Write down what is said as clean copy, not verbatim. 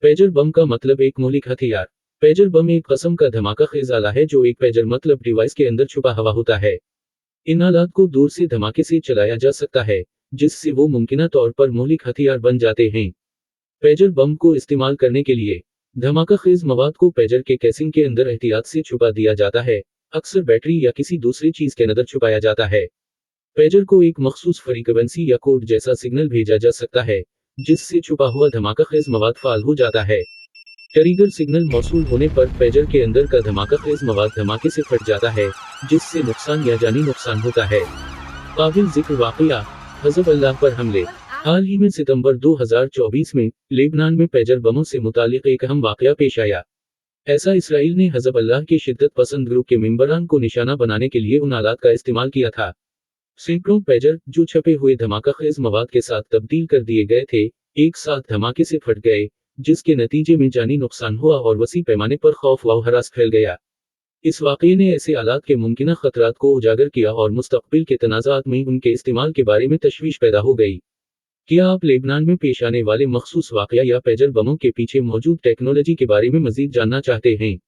Pager बम का मतलब एक मौलिक हथियार। पेजर बम एक किस्म का धमाका खेज आला है जो एक पेजर मतलब डिवाइस के अंदर छुपा हुआ होता है। इन आलात को दूर से धमाके से चलाया जा सकता है, जिससे वो मुमकिना तौर पर मौलिक हथियार बन जाते हैं। पेजर बम को इस्तेमाल करने के लिए धमाका खेज मवाद को पेजर के कैसिंग के अंदर एहतियात से छुपा दिया जाता है, अक्सर बैटरी या किसी दूसरी चीज के अंदर छुपाया जाता है। पेजर को एक मखसूस फ्रीक्वेंसी या कोड जैसा सिग्नल भेजा जा सकता है, जिससे छुपा हुआ धमाका खेज मवाद फाल हो जाता है। ट्रिगर सिग्नल मौसूल होने पर पेजर के अंदर का धमाका खेज मवाद धमाके से फट जाता है, जिससे नुकसान या जानी नुकसान होता है। काबिल जिक्र वाकया, हिज़्बुल्लाह पर हमले। हाल ही में सितंबर 2024 में लेबनान में पेजर बमों से मुतालिक एक अहम वाकया पेश आया। ऐसा इसराइल ने हिज़्बुल्लाह के शिद्दत पसंद ग्रुप के मेंबरान को निशाना बनाने के लिए उन आलात का इस्तेमाल किया था। सैकड़ों पेजर, जो छपे हुए धमाका खेज मवाद के साथ तब्दील कर दिए गए थे, एक साथ धमाके से फट गए, जिसके नतीजे में जानी नुकसान हुआ और वसी पैमाने पर खौफ व हरास फैल गया। इस वाक़ये ने ऐसे आलात के मुमकिना खतरात को उजागर किया और मुस्तक़बिल के तनाज़ात में उनके इस्तेमाल के बारे में तशवीश पैदा हो गई। क्या आप लेबनान में पेश आने वाले मखसूस वाक़या या पेजर बमों के पीछे मौजूद टेक्नोलॉजी के बारे में मज़ीद जानना चाहते हैं?